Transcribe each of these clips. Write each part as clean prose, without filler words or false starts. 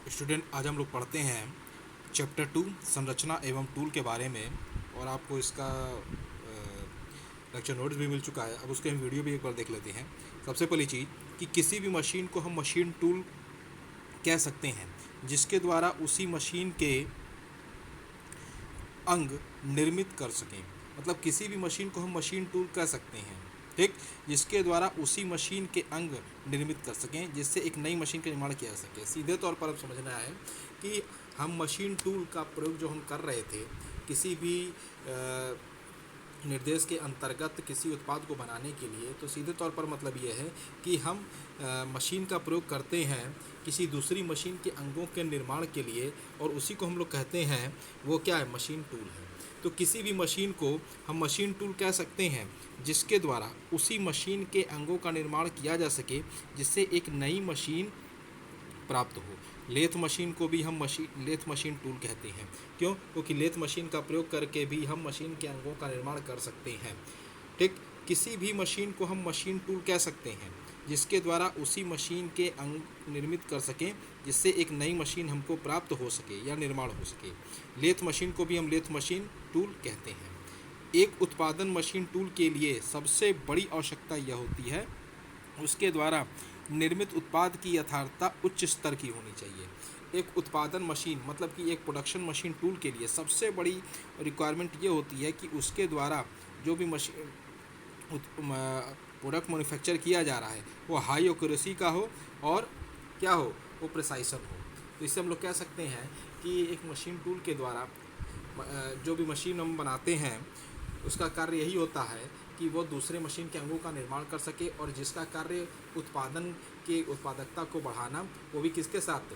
Student, आज हम लोग पढ़ते हैं चैप्टर 2 संरचना एवं टूल के बारे में। और आपको इसका लेक्चर नोट्स भी मिल चुका है। अब उसके हम वीडियो भी एक बार देख लेते हैं। सबसे पहली चीज़ कि किसी भी मशीन को हम मशीन टूल कह सकते हैं जिसके द्वारा उसी मशीन के अंग निर्मित कर सकें। मतलब किसी भी मशीन को हम मशीन टूल कह सकते हैं, ठीक, जिसके द्वारा उसी मशीन के अंग निर्मित कर सकें जिससे एक नई मशीन का निर्माण किया जा सके। सीधे तौर पर अब समझना है कि हम मशीन टूल का प्रयोग जो हम कर रहे थे किसी भी निर्देश के अंतर्गत किसी उत्पाद को बनाने के लिए, तो सीधे तौर पर मतलब ये है कि हम मशीन का प्रयोग करते हैं किसी दूसरी मशीन के अंगों के निर्माण के लिए, और उसी को हम लोग कहते हैं वो क्या है, मशीन टूल है। तो किसी भी मशीन को हम मशीन टूल कह सकते हैं जिसके द्वारा उसी मशीन के अंगों का निर्माण किया जा सके जिससे एक नई मशीन प्राप्त हो। लेथ मशीन को भी हम लेथ मशीन टूल कहते हैं। क्यों? क्योंकि लेथ मशीन का प्रयोग करके भी हम मशीन के अंगों का निर्माण कर सकते हैं। ठीक, किसी भी मशीन को हम मशीन टूल कह सकते हैं जिसके द्वारा उसी मशीन के अंग निर्मित कर सकें जिससे एक नई मशीन हमको प्राप्त हो सके या निर्माण हो सके। लेथ मशीन को भी हम लेथ मशीन टूल कहते हैं। एक उत्पादन मशीन टूल के लिए सबसे बड़ी आवश्यकता यह होती है उसके द्वारा निर्मित उत्पाद की यथार्थता उच्च स्तर की होनी चाहिए। एक उत्पादन मशीन मतलब कि एक प्रोडक्शन मशीन टूल के लिए सबसे बड़ी रिक्वायरमेंट ये होती है कि उसके द्वारा जो भी मशीन प्रोडक्ट मैन्युफैक्चर किया जा रहा है वो हाई एक्यूरेसी का हो और क्या हो, वो प्रिसाइसन हो। तो इससे हम लोग कह सकते हैं कि एक मशीन टूल के द्वारा जो भी मशीन हम बनाते हैं उसका कार्य यही होता है कि वो दूसरे मशीन के अंगों का निर्माण कर सके, और जिसका कार्य उत्पादन के उत्पादकता को बढ़ाना, वो भी किसके साथ,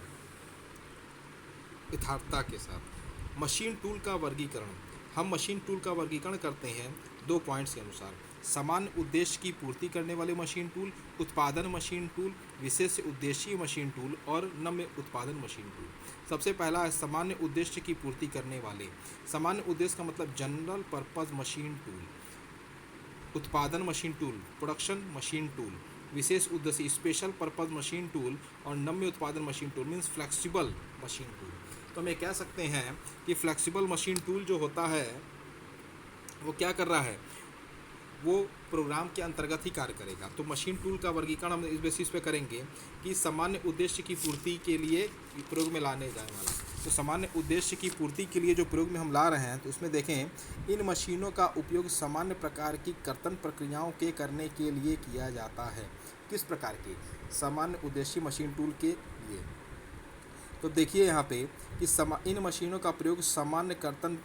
यथार्थता के साथ। मशीन टूल का वर्गीकरण, हम मशीन टूल का वर्गीकरण करते हैं 2 पॉइंट्स के अनुसार। सामान्य उद्देश्य की पूर्ति करने वाले मशीन टूल, उत्पादन मशीन टूल, विशेष उद्देशीय मशीन टूल और नम्य उत्पादन मशीन टूल। सबसे पहला है सामान्य उद्देश्य की पूर्ति करने वाले। सामान्य उद्देश्य का मतलब जनरल पर्पस मशीन टूल। उत्पादन machine tool, production machine tool, विशेष उद्देश्य स्पेशल पर्पज मशीन टूल, और नम्य उत्पादन machine tool means flexible machine tool. तो हम ये कह सकते हैं कि फ्लेक्सिबल मशीन टूल जो होता है वो क्या कर रहा है, वो प्रोग्राम के अंतर्गत ही कार्य करेगा। तो मशीन टूल का वर्गीकरण हम इस बेसिस पे करेंगे कि सामान्य उद्देश्य की पूर्ति के लिए प्रयोग में लाने जाने वाला। तो सामान्य उद्देश्य की पूर्ति के लिए जो प्रयोग में हम ला रहे हैं, तो उसमें देखें इन मशीनों का उपयोग सामान्य प्रकार की कर्तन प्रक्रियाओं के करने के लिए किया जाता है। किस प्रकार की? सामान्य उद्देश्य मशीन टूल के लिए। तो देखिए यहाँ पे कि इन मशीनों का प्रयोग सामान्य कर्तन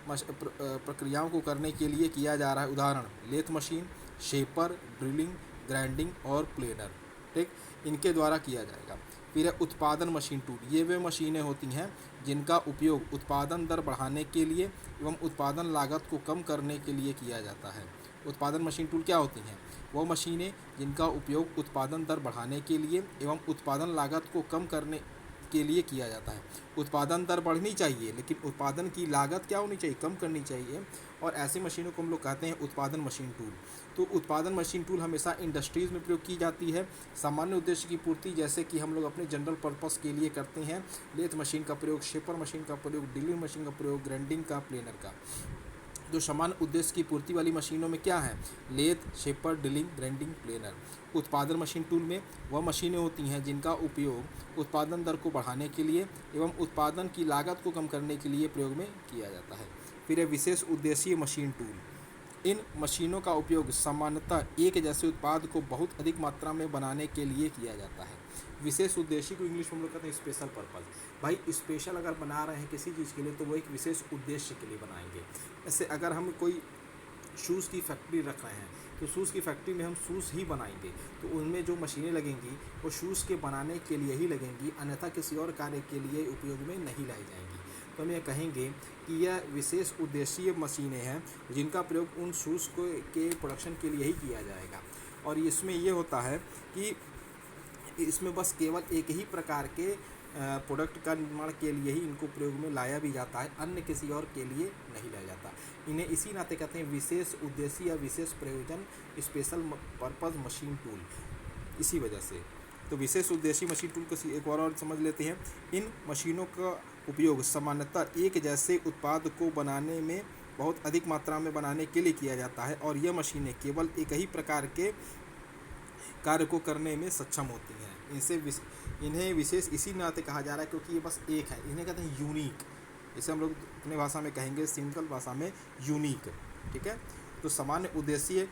प्रक्रियाओं को करने के लिए किया जा रहा है। उदाहरण lathe machine, shaper, drilling, grinding और प्लेनर, ठीक, इनके द्वारा किया जाएगा। फिर है उत्पादन मशीन टूल। ये वे मशीनें होती हैं जिनका उपयोग उत्पादन दर बढ़ाने के लिए एवं उत्पादन लागत को कम करने के लिए किया जाता है। उत्पादन मशीन टूल क्या होती हैं? वो मशीनें जिनका उपयोग उत्पादन दर बढ़ाने के लिए एवं उत्पादन लागत को कम करने के लिए किया जाता है। उत्पादन दर बढ़नी चाहिए लेकिन उत्पादन की लागत क्या होनी चाहिए, कम करनी चाहिए, और ऐसी मशीनों को हम लोग कहते हैं उत्पादन मशीन टूल। तो उत्पादन मशीन टूल हमेशा इंडस्ट्रीज़ में प्रयोग की जाती है। सामान्य उद्देश्य की पूर्ति जैसे कि हम लोग अपने जनरल पर्पस के लिए करते हैं, लेथ मशीन का प्रयोग, शेपर मशीन का प्रयोग, ड्रिलिंग मशीन का प्रयोग, ग्राइंडिंग का, प्लेनर का। जो सामान्य उद्देश्य की पूर्ति वाली मशीनों में क्या है, lathe, shaper, drilling, grinding, planer. उत्पादन मशीन टूल में वह मशीनें होती हैं जिनका उपयोग उत्पादन दर को बढ़ाने के लिए एवं उत्पादन की लागत को कम करने के लिए प्रयोग में किया जाता है। फिर है विशेष उद्देशीय मशीन टूल। इन मशीनों का उपयोग सामान्यतः एक जैसे उत्पाद को बहुत अधिक मात्रा में बनाने के लिए किया जाता है। विशेष उद्देश्य को इंग्लिश में हम लोग कहते हैं स्पेशल पर्पज़। भाई स्पेशल अगर बना रहे हैं किसी चीज़ के लिए तो वो एक विशेष उद्देश्य के लिए बनाएंगे। ऐसे अगर हम कोई शूज़ की फैक्ट्री रख रहे हैं तो शूज़ की फैक्ट्री में हम शूज़ ही बनाएंगे, तो उनमें जो मशीनें लगेंगी वो शूज़ के बनाने के लिए ही लगेंगी, अन्यथा किसी और कार्य के लिए उपयोग में नहीं लाई जाएंगी। तो हम ये कहेंगे कि यह विशेष उद्देशीय मशीनें हैं जिनका प्रयोग उन शूज़ को के प्रोडक्शन के लिए ही किया जाएगा। और इसमें ये होता है कि इसमें बस केवल एक ही प्रकार के प्रोडक्ट का निर्माण के लिए ही इनको प्रयोग में लाया भी जाता है, अन्य किसी और के लिए नहीं लाया जाता। इन्हें इसी नाते कहते हैं विशेष उद्देश्य या विशेष प्रयोजन, स्पेशल पर्पज़ मशीन टूल। इसी वजह से तो विशेष उद्देशीय मशीन टूल को एक बार और समझ लेते हैं। इन मशीनों का उपयोग सामान्यतः एक जैसे उत्पाद को बनाने में बहुत अधिक मात्रा में बनाने के लिए किया जाता है और यह मशीनें केवल एक ही प्रकार के कार्य को करने में सक्षम होती हैं। इन्हें विशेष इसी नाते कहा जा रहा है क्योंकि ये बस एक है। इन्हें कहते हैं यूनिक। इसे हम लोग अपने भाषा में कहेंगे, सिंपल भाषा में यूनिक। ठीक है। तो सामान्य उद्देश्य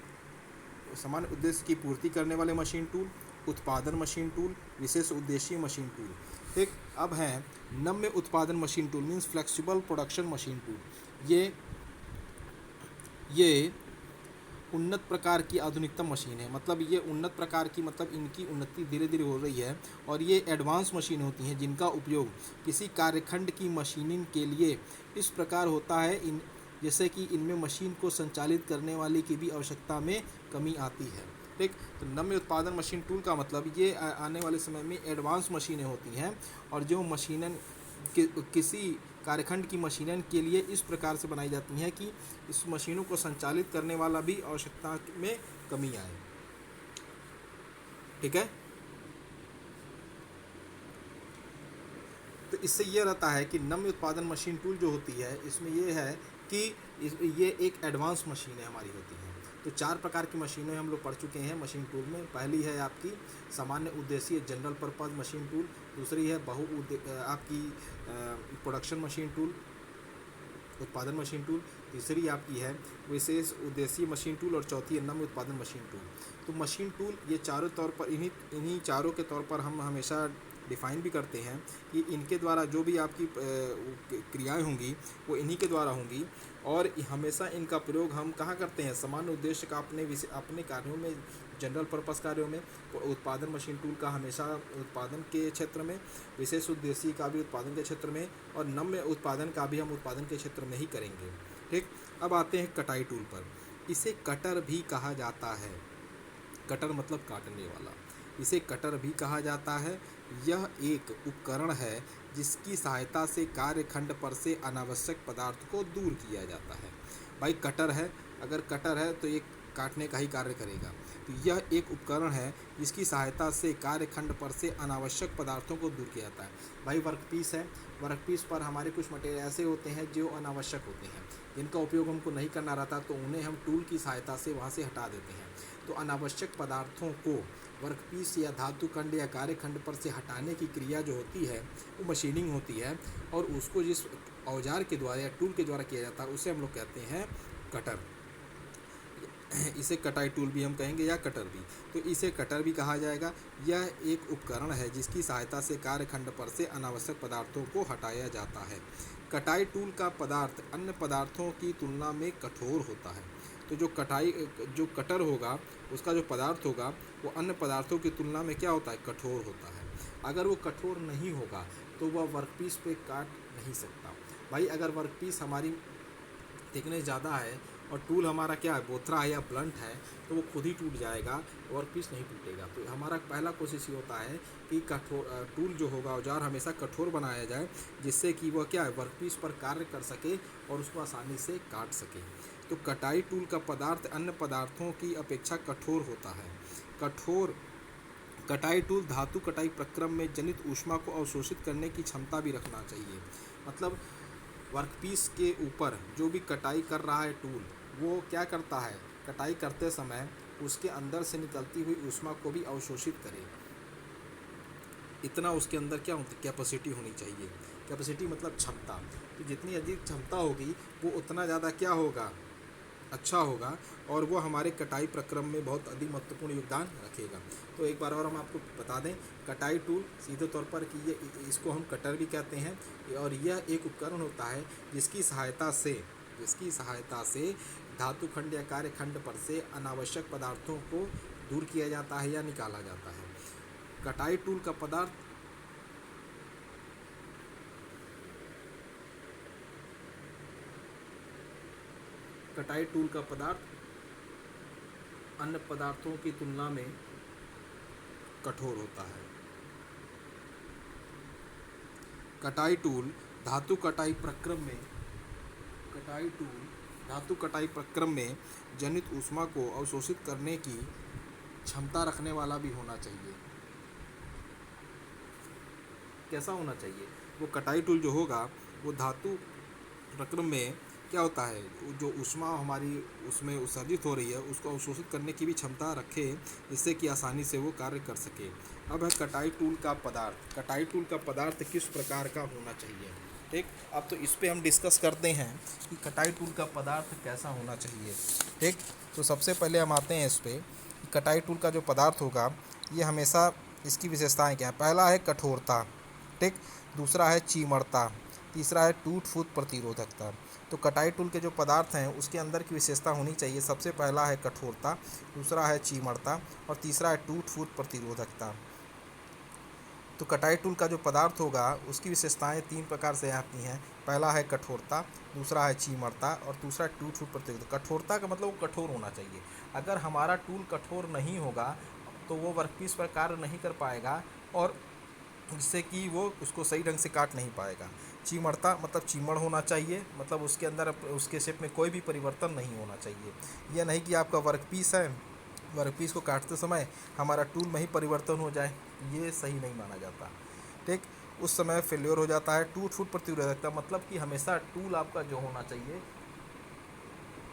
की पूर्ति करने वाले मशीन टूल, उत्पादन मशीन टूल, विशेष उद्देशीय मशीन टूल। ठीक। अब है नम्य उत्पादन machine tool means flexible production machine tool. ये उन्नत प्रकार की आधुनिकतम मशीन है। मतलब ये उन्नत प्रकार की, मतलब इनकी उन्नति धीरे धीरे हो रही है और ये एडवांस मशीन होती हैं जिनका उपयोग किसी कार्यखंड की मशीनिंग के लिए इस प्रकार होता है जैसे कि इनमें मशीन को संचालित करने वाले की भी आवश्यकता में कमी आती है। ठीक। तो नम्य उत्पादन मशीन टूल का मतलब ये आने वाले समय में एडवांस मशीनें होती हैं और जो मशीनन किसी कार्यखंड की मशीनन के लिए इस प्रकार से बनाई जाती हैं कि इस मशीनों को संचालित करने वाला भी आवश्यकता में कमी आए। ठीक है। तो इससे ये रहता है कि नम्य उत्पादन मशीन टूल जो होती है इसमें ये है कि ये एक एडवांस मशीन है हमारी होती है। तो 4 प्रकार की मशीनें हम लोग पढ़ चुके हैं मशीन टूल में। पहली है आपकी सामान्य उद्देशीय जनरल पर्पस मशीन टूल, दूसरी है आपकी प्रोडक्शन मशीन टूल, उत्पादन मशीन टूल, तीसरी आपकी है विशेष उद्देशीय मशीन टूल और चौथी है नम्य उत्पादन मशीन टूल। तो मशीन टूल ये चारों तौर पर इन्हीं चारों के तौर पर हम हमेशा डिफ़ाइन भी करते हैं कि इनके द्वारा जो भी आपकी क्रियाएं होंगी वो इन्हीं के द्वारा होंगी और हमेशा इनका प्रयोग हम कहाँ करते हैं, सामान्य उद्देश्य का अपने कार्यों में, जनरल पर्पस कार्यों में। उत्पादन मशीन टूल का हमेशा उत्पादन के क्षेत्र में, विशेष उद्देश्य का भी उत्पादन के क्षेत्र में और नम्य उत्पादन का भी हम उत्पादन के क्षेत्र में ही करेंगे। ठीक। अब आते हैं कटाई टूल पर। इसे कटर भी कहा जाता है। कटर मतलब काटने वाला। इसे कटर भी कहा जाता है। यह एक उपकरण है जिसकी सहायता से कार्यखंड पर से अनावश्यक पदार्थ को दूर किया जाता है। भाई कटर है, अगर कटर है तो ये काटने का ही कार्य करेगा। तो यह एक उपकरण है जिसकी सहायता से कार्यखंड पर से अनावश्यक पदार्थों को दूर किया जाता है। भाई वर्कपीस है, वर्कपीस पर हमारे कुछ मटेरियल ऐसे होते हैं जो अनावश्यक होते हैं, जिनका उपयोग हमको नहीं करना रहता, तो उन्हें हम टूल की सहायता से वहाँ से हटा देते हैं। तो अनावश्यक पदार्थों को वर्कपीस या धातु खंड या कार्यखंड पर से हटाने की क्रिया जो होती है वो मशीनिंग होती है और उसको जिस औजार के द्वारा या टूल के द्वारा किया जाता है उसे हम लोग कहते हैं कटर। इसे कटाई टूल भी हम कहेंगे या कटर भी। तो इसे कटर भी कहा जाएगा। यह एक उपकरण है जिसकी सहायता से कार्यखंड पर से अनावश्यक पदार्थों को हटाया जाता है। कटाई टूल का पदार्थ अन्य पदार्थों की तुलना में कठोर होता है। तो जो कटर होगा उसका जो पदार्थ होगा वो अन्य पदार्थों की तुलना में क्या होता है, कठोर होता है। अगर वो कठोर नहीं होगा तो वह वर्कपीस पे काट नहीं सकता। भाई अगर वर्कपीस हमारी थिकनेस ज़्यादा है और टूल हमारा क्या है, बोथरा है या ब्लंट है, तो वो खुद ही टूट जाएगा, वर्कपीस नहीं टूटेगा। तो हमारा पहला कोशिश ये होता है कि टूल जो होगा, औजार हमेशा कठोर बनाया जाए जिससे कि वह क्या है, वर्कपीस पर कार्य कर सके और उसको आसानी से काट सके। तो कटाई टूल का पदार्थ अन्य पदार्थों की अपेक्षा कठोर होता है। कटाई टूल धातु कटाई प्रक्रम में जनित ऊष्मा को अवशोषित करने की क्षमता भी रखना चाहिए। मतलब वर्कपीस के ऊपर जो भी कटाई कर रहा है टूल, वो क्या करता है, कटाई करते समय उसके अंदर से निकलती हुई ऊष्मा को भी अवशोषित करे, इतना उसके अंदर क्या होती, कैपेसिटी होनी चाहिए। कैपेसिटी मतलब क्षमता। तो जितनी अधिक क्षमता होगी वो उतना ज़्यादा क्या होगा, अच्छा होगा और वो हमारे कटाई प्रक्रम में बहुत अधिक महत्वपूर्ण योगदान रखेगा। तो एक बार और हम आपको बता दें, कटाई टूल सीधे तौर पर कि इसको हम कटर भी कहते हैं और यह एक उपकरण होता है जिसकी सहायता से धातु खंड या कार्यखंड पर से अनावश्यक पदार्थों को दूर किया जाता है या निकाला जाता है। कटाई टूल का पदार्थ अन्य पदार्थों की तुलना में कठोर होता है। कटाई टूल धातु कटाई प्रक्रम में जनित ऊष्मा को अवशोषित करने की क्षमता रखने वाला भी होना चाहिए। कैसा होना चाहिए? वो कटाई टूल जो होगा वो धातु प्रक्रम में क्या होता है, जो ऊष्मा हमारी उसमें उत्सर्जित हो रही है उसको अवशोषित करने की भी क्षमता रखे, जिससे कि आसानी से वो कार्य कर सके। अब है कटाई टूल का पदार्थ। कटाई टूल का पदार्थ किस प्रकार का होना चाहिए? ठीक, अब तो इस पे हम डिस्कस करते हैं कि कटाई टूल का पदार्थ कैसा होना चाहिए। ठीक, तो सबसे पहले हम आते हैं इस पे कि कटाई टूल का जो पदार्थ होगा ये हमेशा इसकी विशेषताएं क्या है। पहला है कठोरता, ठीक, दूसरा है चीमड़ता, तीसरा है टूट फूट प्रतिरोधकता। तो कटाई टूल के जो पदार्थ हैं उसके अंदर की विशेषता होनी चाहिए, सबसे पहला है कठोरता, दूसरा है चीमड़ता और तीसरा है टूट फूट प्रतिरोधकता। तो कटाई टूल का जो पदार्थ होगा उसकी विशेषताएं 3 प्रकार से आती हैं। पहला है कठोरता, दूसरा है चीमड़ता और दूसरा टूट फूट प्रतिरोधकता। कठोरता का मतलब वो कठोर होना चाहिए। अगर हमारा टूल कठोर नहीं होगा तो वो वर्कपीस पर कार्य नहीं कर पाएगा और जिससे कि वो उसको सही ढंग से काट नहीं पाएगा। चिमड़ता मतलब चिमड़ होना चाहिए, मतलब उसके अंदर उसके शेप में कोई भी परिवर्तन नहीं होना चाहिए। यह नहीं कि आपका वर्कपीस है, वर्कपीस को काटते समय हमारा टूल में ही परिवर्तन हो जाए, ये सही नहीं माना जाता। ठीक, उस समय फेल्योर हो जाता है। टूट फूट प्रतिरोधकता मतलब कि हमेशा टूल आपका जो होना चाहिए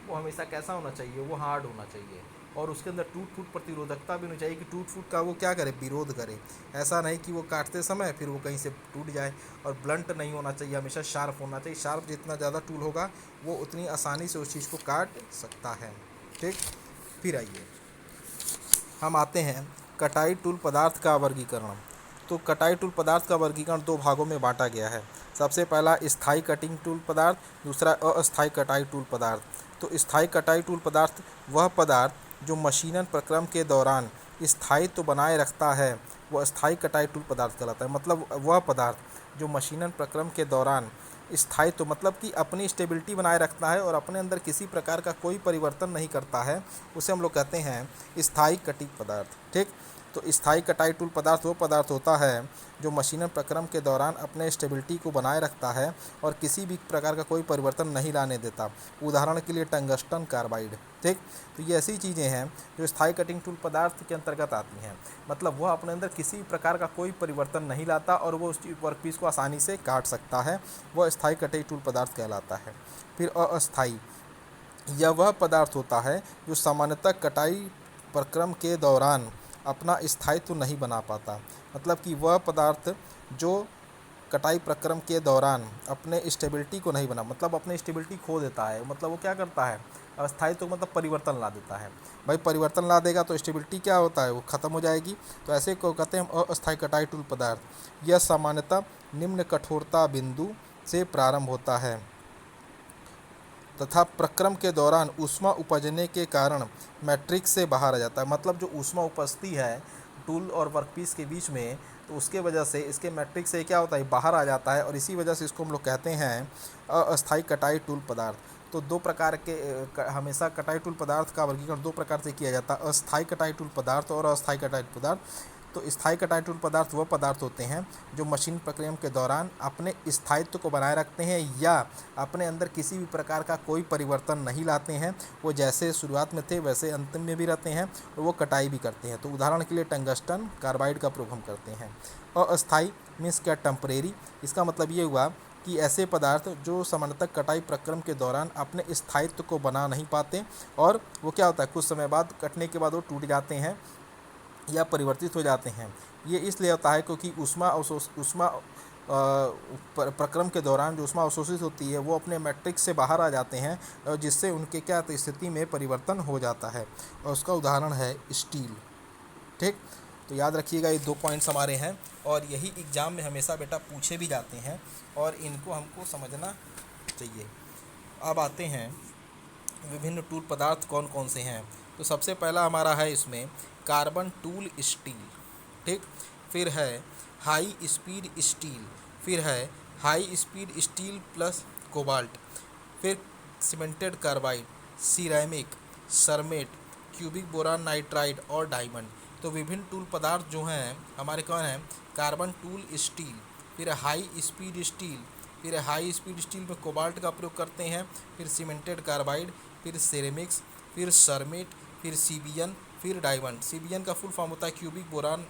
वो हमेशा कैसा होना चाहिए, वो हार्ड होना चाहिए और उसके अंदर टूट फूट प्रतिरोधकता भी होनी चाहिए कि टूट फूट का वो क्या करे, विरोध करे। ऐसा नहीं कि वो काटते समय फिर वो कहीं से टूट जाए। और ब्लंट नहीं होना चाहिए, हमेशा शार्प होना चाहिए। शार्प जितना ज़्यादा टूल होगा वो उतनी आसानी से उस चीज़ को काट सकता है। ठीक, फिर आइए हम आते हैं कटाई टूल पदार्थ का वर्गीकरण। तो कटाई टूल पदार्थ का वर्गीकरण 2 भागों में बांटा गया है। सबसे पहला स्थायी कटिंग टूल पदार्थ, दूसरा अस्थायी कटाई टूल पदार्थ। तो स्थायी कटाई टूल पदार्थ वह पदार्थ जो मशीनन प्रक्रम के दौरान स्थायित्व तो बनाए रखता है, वह स्थायी कटाई टूल पदार्थ कहलाता है। मतलब वह पदार्थ जो मशीनन प्रक्रम के दौरान स्थायित्व तो मतलब कि अपनी स्टेबिलिटी बनाए रखता है और अपने अंदर किसी प्रकार का कोई परिवर्तन नहीं करता है, उसे हम लोग कहते हैं स्थायी कटिंग पदार्थ। ठीक, तो स्थायी कटाई टूल पदार्थ वो पदार्थ होता है जो मशीनन प्रक्रम के दौरान अपने स्टेबिलिटी को बनाए रखता है और किसी भी प्रकार का कोई परिवर्तन नहीं लाने देता। उदाहरण के लिए टंगस्टन कार्बाइड। ठीक, तो ये ऐसी चीज़ें हैं जो स्थायी कटिंग टूल पदार्थ के अंतर्गत आती हैं। मतलब वह अपने अंदर किसी प्रकार का कोई परिवर्तन नहीं लाता और वो उस वर्कपीस को आसानी से काट सकता है, वह स्थायी कटाई टूल पदार्थ कहलाता है। फिर अस्थायी, यह वह पदार्थ होता है जो सामान्यतः कटाई प्रक्रम के दौरान अपना स्थायित्व तो नहीं बना पाता। मतलब कि वह पदार्थ जो कटाई प्रक्रम के दौरान अपने स्टेबिलिटी को नहीं बना, मतलब अपने स्टेबिलिटी खो देता है। मतलब वो क्या करता है, अस्थायित्व तो मतलब परिवर्तन ला देता है। भाई परिवर्तन ला देगा तो स्टेबिलिटी क्या होता है, वो ख़त्म हो जाएगी। तो ऐसे को कहते हैं हम अस्थायी कटाई टूल पदार्थ। यह सामान्यतः निम्न कठोरता बिंदु से प्रारंभ होता है तथा प्रक्रम के दौरान ऊष्मा उपजने के कारण मैट्रिक्स से बाहर आ जाता है। मतलब जो ऊष्मा उपजती है टूल और वर्कपीस के बीच में, तो उसके वजह से इसके मैट्रिक्स से क्या होता है, बाहर आ जाता है और इसी वजह से इसको हम लोग कहते हैं अस्थायी कटाई टूल पदार्थ। तो 2 प्रकार के हमेशा कटाई टूल पदार्थ का वर्गीकरण 2 प्रकार से किया जाता है, अस्थायी कटाई टूल पदार्थ और अस्थायी कटाई पदार्थ। तो स्थायी कटाई टूल पदार्थ वह पदार्थ होते हैं जो मशीन प्रक्रिया के दौरान अपने स्थायित्व को बनाए रखते हैं या अपने अंदर किसी भी प्रकार का कोई परिवर्तन नहीं लाते हैं। वो जैसे शुरुआत में थे वैसे अंतिम में भी रहते हैं और वो कटाई भी करते हैं। तो उदाहरण के लिए टंगस्टन कार्बाइड का प्रयोग हम करते हैं। अस्थायी मीन्स क्या, टेम्परेरी। इसका मतलब ये हुआ कि ऐसे पदार्थ जो सामान्यतः कटाई प्रक्रम के दौरान अपने स्थायित्व को बना नहीं पाते और वो क्या होता है, कुछ समय बाद कटने के बाद वो टूट जाते हैं या परिवर्तित हो जाते हैं। ये इसलिए होता है क्योंकि ऊष्मा प्रक्रम के दौरान जो ऊष्मा अवशोषित होती है वो अपने मैट्रिक्स से बाहर आ जाते हैं और जिससे उनके क्या स्थिति में परिवर्तन हो जाता है और उसका उदाहरण है स्टील। ठीक, तो याद रखिएगा ये 2 पॉइंट्स हमारे हैं और यही एग्ज़ाम में हमेशा बेटा पूछे भी जाते हैं और इनको हमको समझना चाहिए। अब आते हैं विभिन्न टूल पदार्थ कौन कौन से हैं। तो सबसे पहला हमारा है इसमें कार्बन टूल स्टील। ठीक, फिर है हाई स्पीड स्टील, फिर है high speed steel plus cobalt, फिर cemented carbide, ceramic, cermet, cubic boron nitride और डायमंड। तो विभिन्न टूल पदार्थ जो हैं हमारे कौन हैं, कार्बन टूल स्टील, फिर हाई स्पीड स्टील, फिर हाई स्पीड स्टील में कोबाल्ट का प्रयोग करते हैं, फिर सीमेंटेड कार्बाइड, फिर सिरेमिक्स, फिर सरमेट, फिर सीबीएन, फिर डायमंड। सीबीएन का फुल फॉर्म होता है क्यूबिक बोरान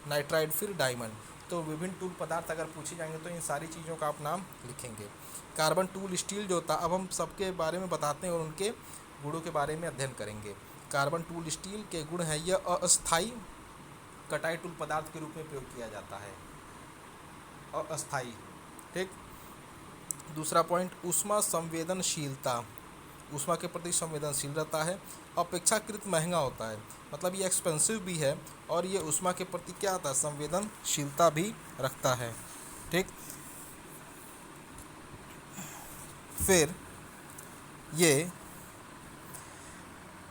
नाइट्राइड, फिर डायमंड। तो विभिन्न टूल पदार्थ अगर पूछे जाएंगे तो इन सारी चीज़ों का आप नाम लिखेंगे। कार्बन टूल स्टील जो होता है, अब हम सबके बारे में बताते हैं और उनके गुणों के बारे में अध्ययन करेंगे। कार्बन टूल स्टील के गुण हैं, यह अस्थाई कटाई टूल पदार्थ के रूप में प्रयोग किया जाता है, अस्थाई। ठीक। दूसरा पॉइंट, ऊष्मा संवेदनशीलता, ऊष्मा के प्रति संवेदनशील रहता है। अपेक्षाकृत महंगा होता है, मतलब ये एक्सपेंसिव भी है और ये ऊष्मा के प्रति क्या आता है, संवेदनशीलता भी रखता है। ठीक। फिर ये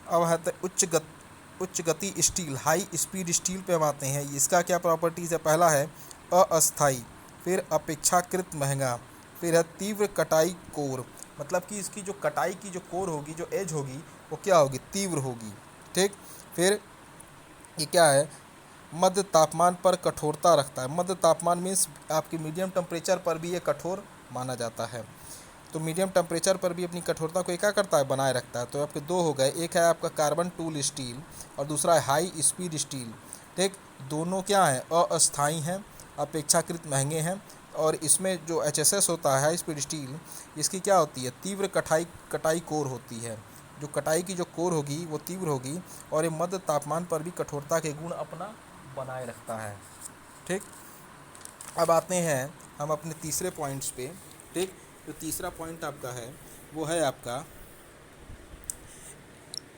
अब है उच्च गति स्टील, हाई स्पीड स्टील पे हम आते हैं। इसका क्या प्रॉपर्टीज़ है, पहला है अस्थाई, फिर अपेक्षाकृत महंगा, फिर है तीव्र कटाई कोर, मतलब कि इसकी जो कटाई की जो कोर होगी, जो एज होगी, वो क्या होगी, तीव्र होगी। ठीक। फिर ये क्या है, मध्य तापमान पर कठोरता रखता है। मध्य तापमान मीन्स आपकी मीडियम टेम्परेचर पर भी ये कठोर माना जाता है। तो मीडियम टेम्परेचर पर भी अपनी कठोरता को क्या करता है, बनाए रखता है। तो आपके दो हो गए, एक है आपका कार्बन टूल स्टील और दूसरा है हाई स्पीड स्टील। ठीक। दोनों क्या हैं, अस्थाई हैं, अपेक्षाकृत महंगे हैं। और इसमें जो HSS होता है, हाई स्पीड स्टील, इसकी क्या होती है, तीव्र कटाई कोर होती है। जो कटाई की जो कोर होगी वो तीव्र होगी और ये मध्य तापमान पर भी कठोरता के गुण अपना बनाए रखता है। ठीक। अब आते हैं हम अपने तीसरे पॉइंट्स पे। ठीक। जो तीसरा पॉइंट आपका है वो है आपका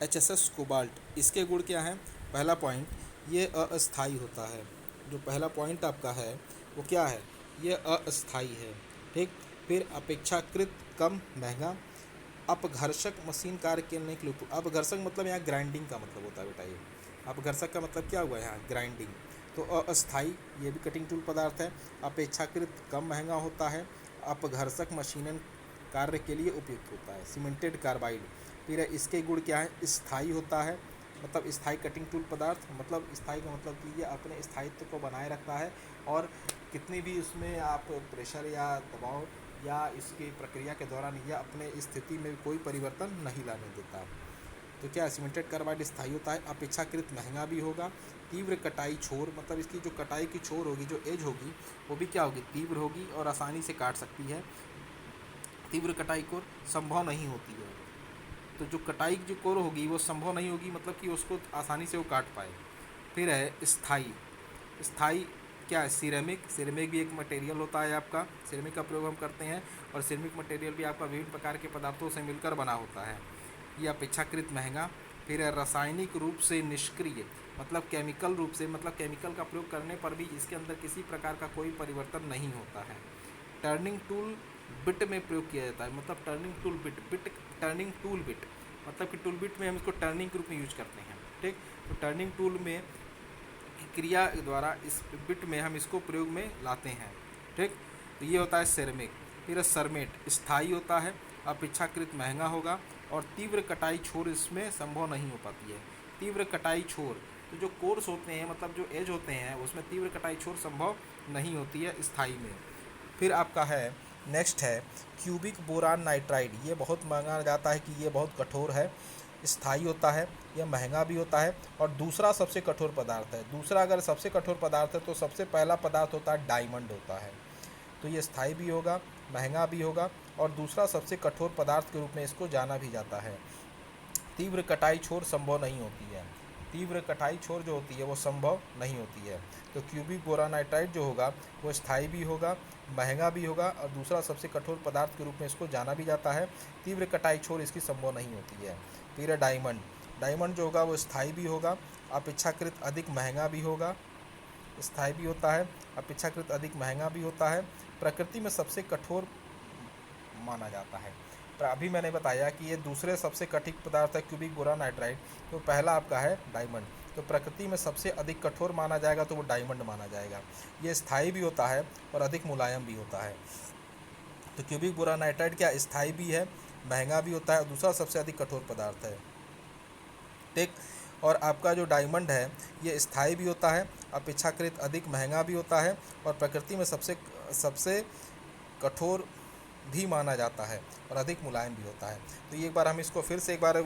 HSS कोबाल्ट। इसके गुण क्या हैं, पहला पॉइंट, ये अस्थाई होता है। जो पहला पॉइंट आपका है वो क्या है, ये अस्थाई है। ठीक। फिर अपेक्षाकृत कम महंगा, अपघर्षक मशीन कार्य करने के लिए। अपघर्षक मतलब यहाँ ग्राइंडिंग का मतलब होता है बेटा। ये अपघर्षक का मतलब क्या हुआ यहाँ, ग्राइंडिंग। तो अस्थाई ये भी कटिंग टूल पदार्थ है। अपेक्षाकृत कम महंगा होता है, अपघर्षक मशीनन कार्य के लिए उपयुक्त होता है। Cemented carbide. फिर इसके गुण क्या है, स्थायी होता है, मतलब स्थायी कटिंग टूल पदार्थ, मतलब स्थायी का मतलब कि ये अपने स्थायित्व को बनाए रखता है और कितनी भी उसमें आप प्रेशर या दबाव या इसकी प्रक्रिया के दौरान यह अपने स्थिति में कोई परिवर्तन नहीं लाने देता। तो क्या सीमेंटेड कार्बाइड स्थायी होता है, अपेक्षाकृत महंगा भी होगा। तीव्र कटाई छोर, मतलब इसकी जो कटाई की छोर होगी, जो एज होगी, वो भी क्या होगी, तीव्र होगी और आसानी से काट सकती है। तीव्र कटाई कोर संभव नहीं होती है। तो जो कटाई की जो कोर होगी वो संभव नहीं होगी, मतलब कि उसको आसानी से वो काट पाए। फिर है स्थाई। स्थाई क्या है, सिरेमिक भी एक मटेरियल होता है आपका। सिरेमिक का प्रयोग हम करते हैं और सिरेमिक मटेरियल भी आपका विभिन्न प्रकार के पदार्थों से मिलकर बना होता है। ये अपेक्षाकृत महंगा। फिर है रासायनिक रूप से निष्क्रिय, मतलब केमिकल रूप से, मतलब केमिकल का प्रयोग करने पर भी इसके अंदर किसी प्रकार का कोई परिवर्तन नहीं होता है। टर्निंग टूल बिट में प्रयोग किया जाता है, मतलब turning tool turning tool bit, मतलब कि टूल बिट में हम इसको टर्निंग के रूप में यूज करते हैं। ठीक। तो टर्निंग टूल में क्रिया द्वारा इस बिट में हम इसको प्रयोग में लाते हैं। ठीक। तो ये होता है सिरेमिक। फिर सरमेट, स्थायी होता है, अपेक्षाकृत महंगा होगा और तीव्र कटाई छोर इसमें संभव नहीं हो पाती है। तीव्र कटाई छोर, तो जो कोर्स होते हैं, मतलब जो एज होते हैं, उसमें तीव्र कटाई छोर संभव नहीं होती है स्थायी में। फिर आपका है नेक्स्ट है क्यूबिक बोरान नाइट्राइड। ये बहुत माना जाता है कि ये बहुत कठोर है, स्थायी होता है, यह महंगा भी होता है और दूसरा सबसे कठोर पदार्थ है। दूसरा अगर सबसे कठोर पदार्थ है तो सबसे पहला पदार्थ होता है डायमंड होता है। तो ये स्थायी भी होगा, महंगा भी होगा और दूसरा सबसे कठोर पदार्थ के रूप में इसको जाना भी जाता है। तीव्र कटाई छोर संभव नहीं होती है, तीव्र कटाई छोर जो होती है वो संभव नहीं होती है। तो क्यूबिक बोरानाइट्राइड जो होगा वो स्थायी भी होगा, महंगा भी होगा और दूसरा सबसे कठोर पदार्थ के रूप में इसको जाना भी जाता है। तीव्र कटाई छोर इसकी संभव नहीं होती है। फिर है डायमंड जो होगा वो स्थायी भी होगा, अपेक्षाकृत अधिक महंगा भी होगा। स्थायी भी होता है, अपेक्षाकृत अधिक महंगा भी होता है, प्रकृति में सबसे कठोर माना जाता है। पर अभी मैंने बताया कि ये दूसरे सबसे कठिन पदार्थ है क्यूबिक बोरानाइट्राइड, तो पहला आपका है डायमंड। तो प्रकृति में सबसे अधिक कठोर माना जाएगा तो वो डायमंड माना जाएगा। ये स्थायी भी होता है और अधिक मुलायम भी होता है। तो क्यूबिक बोरानाइट्राइड क्या स्थायी भी है, महंगा भी होता है और दूसरा सबसे अधिक कठोर पदार्थ है। ठीक। और आपका जो डायमंड है ये स्थायी भी होता है, अपेक्षाकृत अधिक महंगा भी होता है और प्रकृति में सबसे कठोर भी माना जाता है और अधिक मुलायम भी होता है। तो ये एक बार हम इसको फिर से एक बार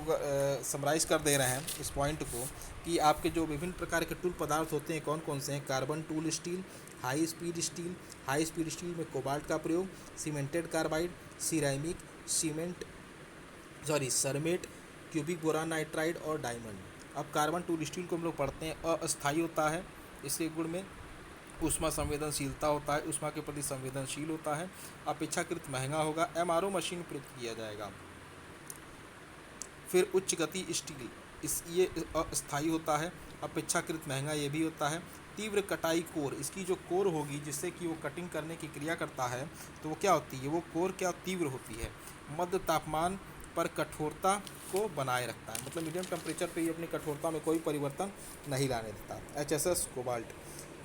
समराइज़ कर दे रहे हैं इस पॉइंट को कि आपके जो विभिन्न प्रकार के टूल पदार्थ होते हैं कौन कौन से हैं। Carbon tool steel, high speed steel में कोबाल्ट का प्रयोग, cemented carbide, ceramic, cermet, cubic boron nitride और डायमंड। अब कार्बन टूल स्टील को हम लोग पढ़ते हैं। अस्थायी होता है, इसके गुण में ऊष्मा संवेदनशीलता होता है, ऊष्मा के प्रति संवेदनशील होता है, अपेक्षाकृत महंगा होगा, एमआरओ मशीन प्रयुक्त किया जाएगा। फिर उच्च गति स्टील, ये अस्थायी होता है, अपेक्षाकृत महंगा ये भी होता है। तीव्र कटाई कोर, इसकी जो कोर होगी जिससे कि वो कटिंग करने की क्रिया करता है तो वो क्या होती है, वो कोर क्या तीव्र होती है। मध्य तापमान पर कठोरता को बनाए रखता है, मतलब मीडियम टेम्परेचर पे ही अपनी कठोरता में कोई परिवर्तन नहीं लाने देता। HSS कोबाल्ट,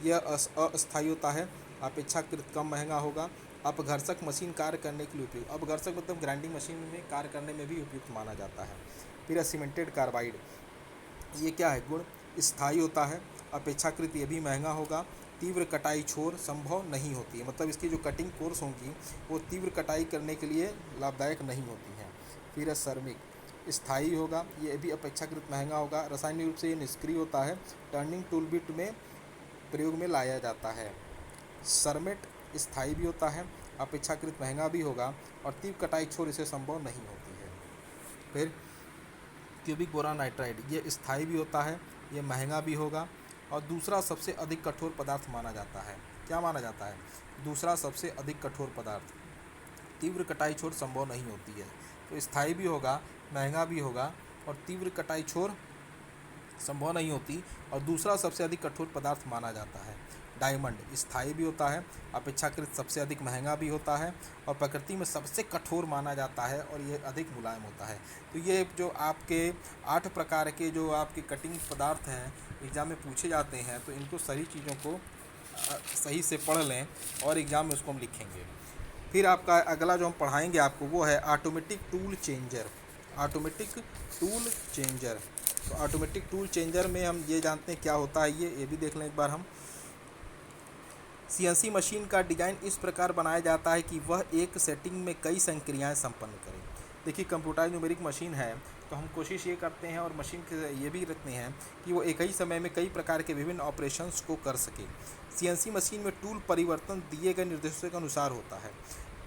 यह अस्थायी होता है, अपेक्षाकृत कम महंगा होगा, अपघर्षक मशीन कार्य करने के लिए उपयुक्त। अपघर्षक मतलब ग्राइंडिंग मशीन में कार्य करने में भी उपयुक्त माना जाता है। फिर सीमेंटेड कार्बाइड, ये क्या है गुण, स्थायी होता है, अपेक्षाकृत ये भी महंगा होगा, तीव्र कटाई छोर संभव नहीं होती है, मतलब इसकी जो कटिंग कोर्स होंगी वो तीव्र कटाई करने के लिए लाभदायक नहीं होती हैं। फिर सरमिक, स्थायी होगा, ये भी अपेक्षाकृत महंगा होगा, रासायनिक रूप से ये निष्क्रिय होता है, टर्निंग टूल बिट में प्रयोग में लाया जाता है। सरमेट स्थायी भी होता है, अपेक्षाकृत महंगा भी होगा और तीव्र कटाई छोर इसे संभव नहीं होती है। फिर क्यूबिक बोरान नाइट्राइड, ये स्थायी भी होता है, ये महंगा भी होगा और दूसरा सबसे अधिक कठोर पदार्थ माना जाता है। क्या माना जाता है, दूसरा सबसे अधिक कठोर पदार्थ, तीव्र कटाई छोर संभव नहीं होती है, तो स्थायी भी होगा, महंगा भी होगा और तीव्र कटाई छोर संभव नहीं होती और दूसरा सबसे अधिक कठोर पदार्थ माना जाता है। डायमंड स्थायी भी होता है, अपेक्षाकृत सबसे अधिक महंगा भी होता है और प्रकृति में सबसे कठोर माना जाता है और ये अधिक मुलायम होता है। तो ये जो आपके 8 प्रकार के जो आपके कटिंग पदार्थ हैं एग्ज़ाम में पूछे जाते हैं, तो इनको सही चीज़ों को सही से पढ़ लें और एग्ज़ाम में उसको हम लिखेंगे। फिर आपका अगला जो हम पढ़ाएंगे आपको वो है automatic tool changer. Automatic tool changer, तो ऑटोमेटिक टूल चेंजर में हम ये जानते हैं क्या होता है, ये भी देख लें एक बार हम। CNC मशीन का डिज़ाइन इस प्रकार बनाया जाता है कि वह एक सेटिंग में कई संक्रियाएं संपन्न करे। देखिए कंप्यूटर न्यूमेरिक मशीन है तो हम कोशिश ये करते हैं और मशीन के ये भी रखते हैं कि वो एक ही समय में कई प्रकार के विभिन्न ऑपरेशंस को कर सके। CNC मशीन में टूल परिवर्तन दिए गए निर्देशों के अनुसार होता है।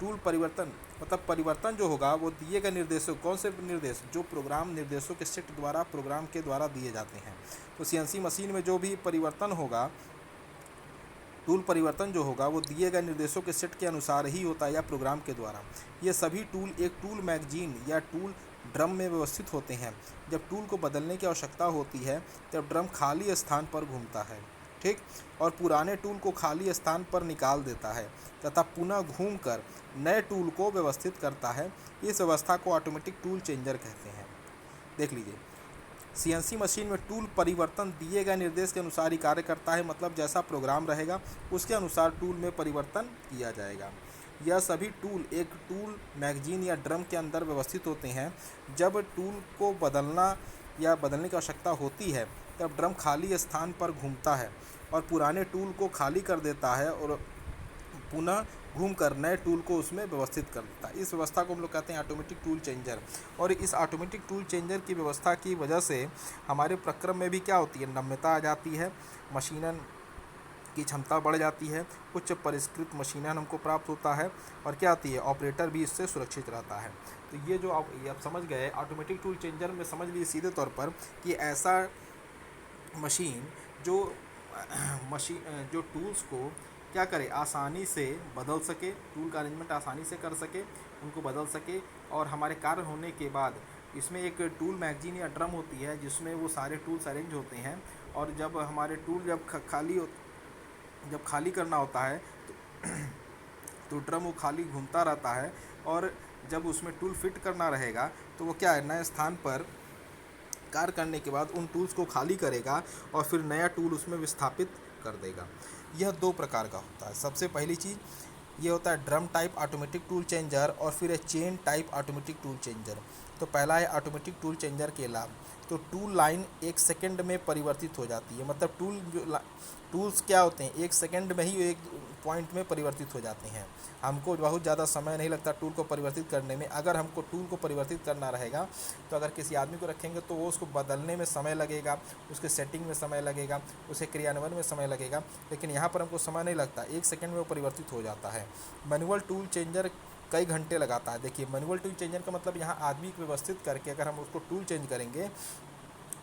टूल परिवर्तन मतलब परिवर्तन जो होगा वो दिए गए निर्देशों, कौन से निर्देश, जो प्रोग्राम निर्देशों के सेट द्वारा प्रोग्राम के द्वारा दिए जाते हैं। तो CNC मशीन में जो भी परिवर्तन होगा, टूल परिवर्तन जो होगा वो दिए गए निर्देशों के सेट के अनुसार ही होता है या प्रोग्राम के द्वारा। ये सभी टूल एक टूल मैगजीन या टूल ड्रम में व्यवस्थित होते हैं। जब टूल को बदलने की आवश्यकता होती है तब ड्रम खाली स्थान पर घूमता है, ठीक, और पुराने टूल को खाली स्थान पर निकाल देता है तथा पुनः घूमकर नए टूल को व्यवस्थित करता है। इस व्यवस्था को ऑटोमेटिक टूल चेंजर कहते हैं। देख लीजिए, CNC मशीन में टूल परिवर्तन दिए गए निर्देश के अनुसार ही कार्य करता है, मतलब जैसा प्रोग्राम रहेगा उसके अनुसार टूल में परिवर्तन किया जाएगा। यह सभी टूल एक टूल मैगजीन या ड्रम के अंदर व्यवस्थित होते हैं। जब टूल को बदलना या बदलने की आवश्यकता होती है तब ड्रम खाली स्थान पर घूमता है और पुराने टूल को खाली कर देता है और पुनः घूमकर नए टूल को उसमें व्यवस्थित कर देता है। इस व्यवस्था को हम लोग कहते हैं ऑटोमेटिक टूल चेंजर। और इस ऑटोमेटिक टूल चेंजर की व्यवस्था की वजह से हमारे प्रक्रम में भी क्या होती है, नम्यता आ जाती है, मशीनन की क्षमता बढ़ जाती है, उच्च परिष्कृत मशीनन हमको प्राप्त होता है और क्या आती है, ऑपरेटर भी इससे सुरक्षित रहता है। तो ये जो आप समझ गए ऑटोमेटिक टूल चेंजर में, समझ लीजिए सीधे तौर पर कि ऐसा मशीन जो टूल्स को क्या करे, आसानी से बदल सके, टूल का अरेंजमेंट आसानी से कर सके, उनको बदल सके और हमारे कार्य होने के बाद इसमें एक टूल मैगजीन या ड्रम होती है जिसमें वो सारे टूल्स अरेंज होते हैं और जब हमारे टूल जब खाली करना होता है तो ड्रम वो खाली घूमता रहता है और जब उसमें टूल फिट करना रहेगा तो वो क्या है, नए स्थान पर कार्य करने के बाद उन टूल्स को खाली करेगा और फिर नया टूल उसमें विस्थापित कर देगा। यह 2 प्रकार का होता है। सबसे पहली चीज़ ये होता है drum type automatic tool changer और फिर है chain type automatic tool changer. तो पहला है ऑटोमेटिक टूल चेंजर के लाभ। तो टूल लाइन 1 सेकंड में परिवर्तित हो जाती है, मतलब टूल्स क्या होते हैं, 1 सेकंड में ही एक पॉइंट में परिवर्तित हो जाते हैं। हमको बहुत ज़्यादा समय नहीं लगता टूल को परिवर्तित करने में। अगर हमको टूल को परिवर्तित करना रहेगा तो अगर किसी आदमी को रखेंगे तो वो उसको बदलने में समय लगेगा, उसके सेटिंग में समय लगेगा, उसे क्रियान्वयन में समय लगेगा। लेकिन यहाँ पर हमको समय नहीं लगता, 1 सेकंड में वो परिवर्तित हो जाता है। मैनुअल टूल चेंजर कई घंटे लगाता है। देखिए मैनुअल टूल चेंजर का मतलब यहाँ आदमी को व्यवस्थित करके अगर हम उसको टूल चेंज करेंगे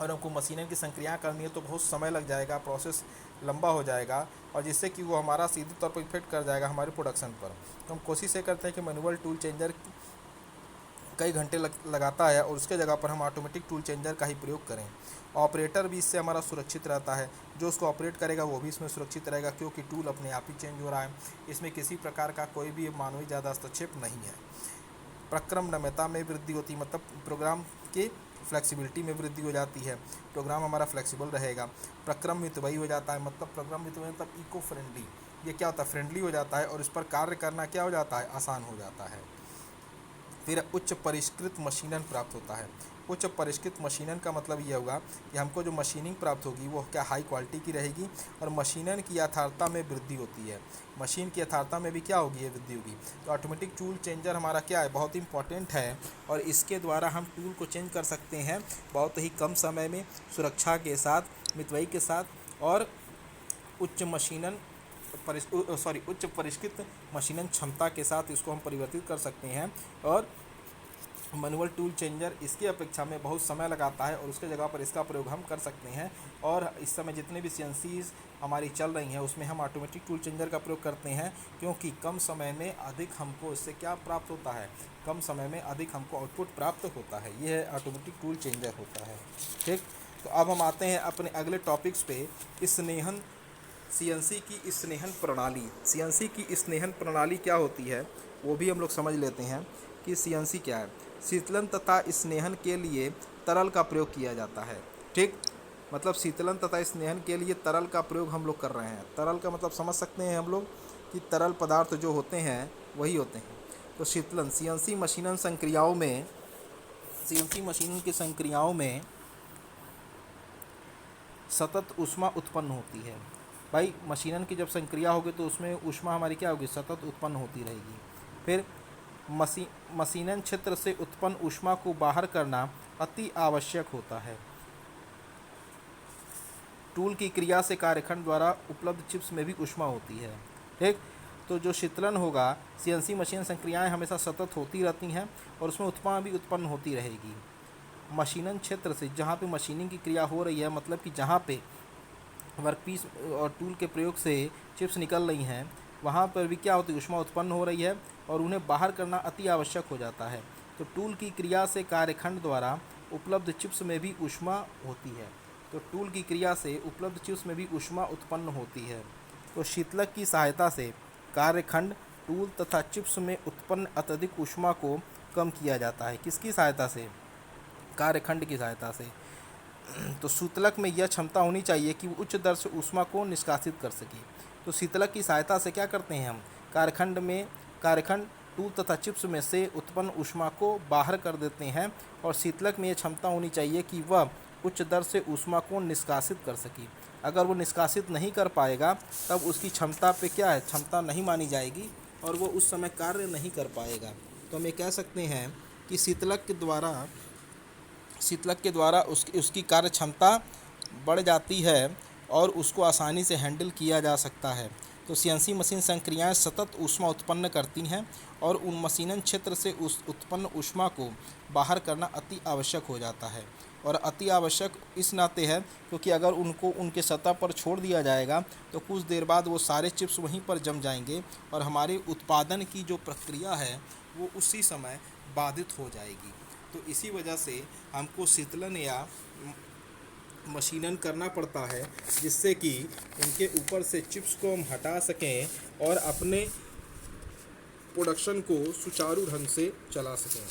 और हमको मशीनों की संक्रिया करनी है तो बहुत समय लग जाएगा, प्रोसेस लंबा हो जाएगा, और जिससे कि वो हमारा सीधे तौर पर इफेक्ट कर जाएगा हमारे प्रोडक्शन पर। तो हम कोशिश ये करते हैं कि मैनुअल टूल चेंजर कई घंटे लगाता है और उसके जगह पर हम ऑटोमेटिक टूल चेंजर का ही प्रयोग करें। ऑपरेटर भी इससे हमारा सुरक्षित रहता है, जो उसको ऑपरेट करेगा वो भी इसमें सुरक्षित रहेगा, क्योंकि टूल अपने आप ही चेंज हो रहा है। इसमें किसी प्रकार का कोई भी मानवीय ज़्यादा हस्तक्षेप नहीं है। प्रक्रम नम्यता में वृद्धि होती है, मतलब प्रोग्राम की फ्लेक्सिबिलिटी में वृद्धि हो जाती है, प्रोग्राम हमारा फ्लेक्सिबल रहेगा। प्रक्रम मितव्ययी हो जाता है, मतलब प्रोग्राम मितव्ययी मतलब इको फ्रेंडली। ये क्या होता है, फ्रेंडली हो जाता है और इस पर कार्य करना क्या हो जाता है, आसान हो जाता है। फिर उच्च परिष्कृत मशीनन प्राप्त होता है। उच्च परिष्कृत मशीनन का मतलब ये होगा कि हमको जो मशीनिंग प्राप्त होगी वो क्या हाई क्वालिटी की रहेगी, और मशीनन की यथार्थता में वृद्धि होती है। मशीन की यथार्थता में भी क्या होगी, ये वृद्धि होगी। तो ऑटोमेटिक टूल चेंजर हमारा क्या है, बहुत इंपॉर्टेंट है, और इसके द्वारा हम टूल को चेंज कर सकते हैं बहुत ही कम समय में, सुरक्षा के साथ, मितव्ययी के साथ, और उच्च मशीनन उच्च परिष्कृत मशीनन क्षमता के साथ इसको हम परिवर्तित कर सकते हैं। और मैनुअल टूल चेंजर इसकी अपेक्षा में बहुत समय लगाता है और उसके जगह पर इसका प्रयोग हम कर सकते हैं। और इस समय जितने भी सीएनसीज हमारी चल रही हैं उसमें हम ऑटोमेटिक टूल चेंजर का प्रयोग करते हैं, क्योंकि कम समय में अधिक हमको इससे क्या प्राप्त होता है, कम समय में अधिक हमको आउटपुट प्राप्त होता है। ये है ऑटोमेटिक टूल चेंजर होता है। ठीक, तो अब हम आते हैं अपने अगले टॉपिक्स पे, स्नेहन सीएनसी की स्नेहन प्रणाली। सीएनसी की स्नेहन प्रणाली क्या होती है वो भी हम लोग समझ लेते हैं कि सीएनसी क्या है। शीतलन तथा स्नेहन के लिए तरल का प्रयोग किया जाता है। ठीक, मतलब शीतलन तथा स्नेहन के लिए तरल का प्रयोग हम लोग कर रहे हैं। तरल का मतलब समझ सकते हैं हम लोग कि तरल पदार्थ जो होते हैं वही होते हैं। तो शीतलन सीएनसी मशीनन संक्रियाओं में, सीएनसी मशीनन की संक्रियाओं में सतत ऊष्मा उत्पन्न होती है। भाई मशीनन की जब संक्रिया होगी तो उसमें ऊष्मा हमारी क्या होगी, सतत उत्पन्न होती रहेगी। फिर मशीनन क्षेत्र से उत्पन्न ऊष्मा को बाहर करना अति आवश्यक होता है। टूल की क्रिया से कार्यखंड द्वारा उपलब्ध चिप्स में भी ऊष्मा होती है। ठीक, तो जो शीतलन होगा, सीएनसी मशीन संक्रियाएं हमेशा सतत होती रहती हैं और उसमें ऊष्मा भी उत्पन्न होती रहेगी। मशीनन क्षेत्र से, जहाँ पे मशीनिंग की क्रिया हो रही है, मतलब कि जहाँ पे वर्कपीस और टूल के प्रयोग से चिप्स निकल रही हैं, वहाँ पर भी क्या होती है, ऊष्मा उत्पन्न हो रही है और उन्हें बाहर करना अति आवश्यक हो जाता है। तो टूल की क्रिया से कार्यखंड द्वारा उपलब्ध चिप्स में भी ऊष्मा होती है। तो टूल की क्रिया से उपलब्ध चिप्स में भी ऊष्मा उत्पन्न होती है। तो शीतलक की सहायता से कार्यखंड, टूल तथा चिप्स में उत्पन्न अत्यधिक ऊष्मा को कम किया जाता है। किसकी सहायता से, कार्यखंड की सहायता से। तो शीतलक में यह क्षमता होनी चाहिए कि वो उच्च दर से ऊष्मा को निष्कासित कर सके। तो शीतलक की सहायता से क्या करते हैं हम, कार्यखंड, टूल तथा चिप्स में से उत्पन्न ऊष्मा को बाहर कर देते हैं, और शीतलक में यह क्षमता होनी चाहिए कि वह उच्च दर से ऊष्मा को निष्कासित कर सके। अगर वो निष्कासित नहीं कर पाएगा तब उसकी क्षमता पे क्या है, क्षमता नहीं मानी जाएगी और वो उस समय कार्य नहीं कर पाएगा। तो हम ये कह सकते हैं कि शीतलक के द्वारा उसकी कार्य क्षमता बढ़ जाती है और उसको आसानी से हैंडल किया जा सकता है। तो सीएनसी मशीन संक्रियाएं सतत ऊष्मा उत्पन्न करती हैं और उन मशीनन क्षेत्र से उस उत्पन्न ऊष्मा को बाहर करना अति आवश्यक हो जाता है। और अति आवश्यक इस नाते है क्योंकि अगर उनको उनके सतह पर छोड़ दिया जाएगा तो कुछ देर बाद वो सारे चिप्स वहीं पर जम जाएंगे और हमारे उत्पादन की जो प्रक्रिया है वो उसी समय बाधित हो जाएगी। तो इसी वजह से हमको शीतलन या मशीनन करना पड़ता है, जिससे कि उनके ऊपर से चिप्स को हम हटा सकें और अपने प्रोडक्शन को सुचारू ढंग से चला सकें।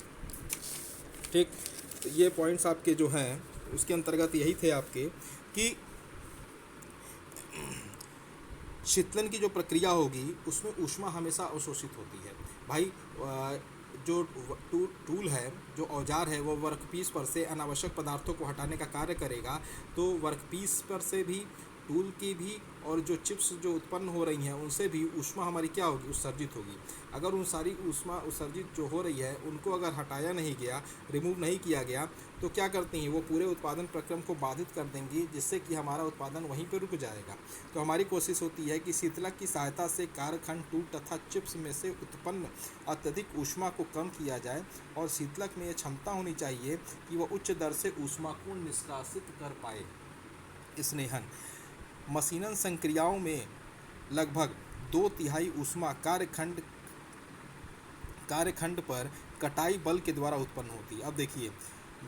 ठीक, तो ये पॉइंट्स आपके जो हैं उसके अंतर्गत यही थे आपके कि शीतलन की जो प्रक्रिया होगी उसमें ऊष्मा हमेशा अवशोषित होती है। भाई जो टूल है, जो औजार है, वो वर्कपीस पर से अनावश्यक पदार्थों को हटाने का कार्य करेगा, तो वर्कपीस पर से भी टूल की भी और जो चिप्स जो उत्पन्न हो रही हैं उनसे भी ऊष्मा हमारी क्या होगी, उत्सर्जित होगी। अगर उन सारी ऊष्मा उत्सर्जित जो हो रही है उनको अगर हटाया नहीं गया, रिमूव नहीं किया गया, तो क्या करती हैं वो पूरे उत्पादन प्रक्रम को बाधित कर देंगी, जिससे कि हमारा उत्पादन वहीं पर रुक जाएगा। तो हमारी कोशिश होती है कि शीतलक की सहायता से कार्यखंड, टूल तथा चिप्स में से उत्पन्न अत्यधिक ऊष्मा को कम किया जाए, और शीतलक में यह क्षमता होनी चाहिए कि वह उच्च दर से ऊष्मा को निष्कासित कर पाए। स्नेहन मशीनन संक्रियाओं में लगभग 2/3 ऊष्मा कार्यखंड पर कटाई बल के द्वारा उत्पन्न होती है। अब देखिए,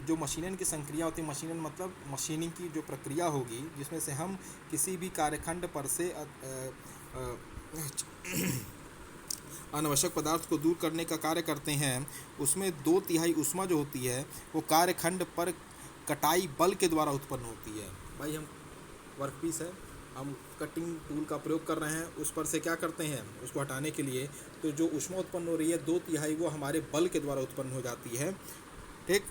जो मशीनन की संक्रिया होती है, मशीनन मतलब मशीनिंग की जो प्रक्रिया होगी, जिसमें से हम किसी भी कार्यखंड पर से अनावश्यक पदार्थ को दूर करने का कार्य करते हैं, उसमें 2/3 ऊष्मा जो होती है वो कार्यखंड पर कटाई बल के द्वारा उत्पन्न होती है। भाई हम वर्कपीस है, हम कटिंग टूल का प्रयोग कर रहे हैं, उस पर से क्या करते हैं, उसको हटाने के लिए तो जो ऊष्मा उत्पन्न हो रही है 2/3 वो हमारे बल के द्वारा उत्पन्न हो जाती है। ठीक।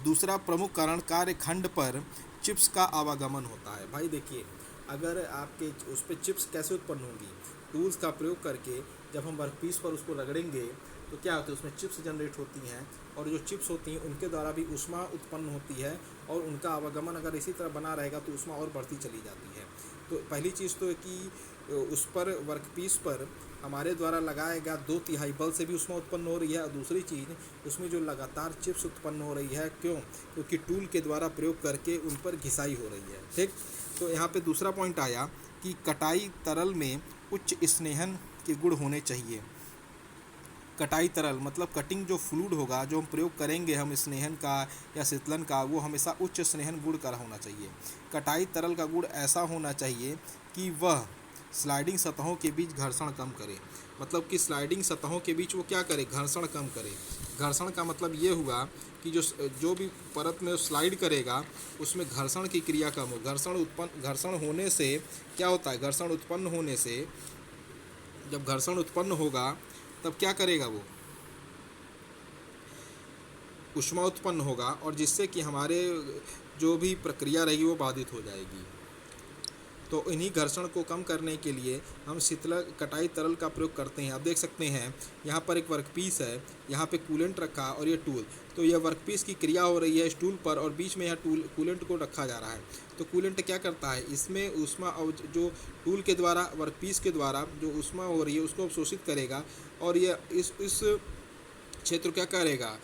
दूसरा प्रमुख कारण कार्यखंड पर चिप्स का आवागमन होता है। भाई देखिए, अगर आपके उस पर चिप्स कैसे उत्पन्न होंगी, टूल्स का प्रयोग करके जब हम वर्कपीस पर उसको रगड़ेंगे तो क्या होता है, उसमें चिप्स जनरेट होती हैं, और जो चिप्स होती हैं उनके द्वारा भी ऊष्मा उत्पन्न होती है, और उनका आवागमन अगर इसी तरह बना रहेगा तो ऊष्मा और बढ़ती चली जाती है। तो पहली चीज़ तो है कि उस पर वर्कपीस पर हमारे द्वारा लगाया गया 2/3 बल से भी ऊष्मा उत्पन्न हो रही है, और दूसरी चीज़ उसमें जो लगातार चिप्स उत्पन्न हो रही है, क्यों, क्योंकि टूल के द्वारा प्रयोग करके उन पर घिसाई हो रही है। ठीक। तो यहाँ पे दूसरा पॉइंट आया कि कटाई तरल में उच्च स्नेहन के गुण होने चाहिए। कटाई तरल मतलब कटिंग जो फ्लूइड होगा, जो हम प्रयोग करेंगे हम स्नेहन का या शीतलन का, वो हमेशा उच्च स्नेहन गुण का होना चाहिए। कटाई तरल का गुण ऐसा होना चाहिए कि वह स्लाइडिंग सतहों के बीच घर्षण कम करे। मतलब कि स्लाइडिंग सतहों के बीच वो क्या करे, घर्षण कम करे। घर्षण का मतलब ये हुआ कि जो भी परत में स्लाइड करेगा उसमें घर्षण की क्रिया कम हो। घर्षण होने से क्या होता है, घर्षण उत्पन्न होने से, जब घर्षण उत्पन्न होगा तब क्या करेगा, वो ऊष्मा उत्पन्न होगा, और जिससे कि हमारे जो भी प्रक्रिया रहेगी वो बाधित हो जाएगी। तो इन्हीं घर्षण को कम करने के लिए हम शीतलक कटाई तरल का प्रयोग करते हैं। आप देख सकते हैं यहाँ पर एक वर्कपीस है, यहाँ पे कूलेंट रखा और ये टूल, तो यह वर्कपीस की क्रिया हो रही है इस टूल पर, और बीच में यह कूलेंट को रखा जा रहा है। तो कूलेंट क्या करता है, इसमें ऊष्मा जो टूल के द्वारा, वर्कपीस के द्वारा जो ऊष्मा हो रही है उसको अवशोषित करेगा, और यह इस क्षेत्र क्या करेगा,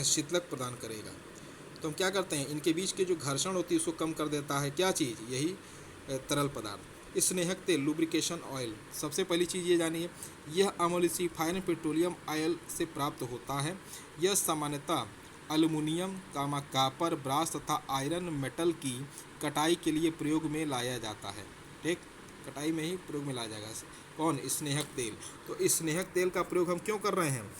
शीतलक प्रदान करेगा। तो हम क्या करते हैं, इनके बीच के जो घर्षण होती है उसको कम कर देता है। क्या चीज़, यही तरल पदार्थ। स्नेहक तेल, लुब्रिकेशन ऑयल, सबसे पहली चीज़ ये जानिए, यह एमल्सिफायर पेट्रोलियम ऑयल से प्राप्त होता है। यह सामान्यतः एल्युमिनियम, कॉपर, ब्रास तथा आयरन मेटल की कटाई के लिए प्रयोग में लाया जाता है। ठीक, कटाई में ही प्रयोग में लाया जाएगा। कौन, स्नेहक तेल। तो स्नेहक तेल का प्रयोग हम क्यों कर रहे हैं,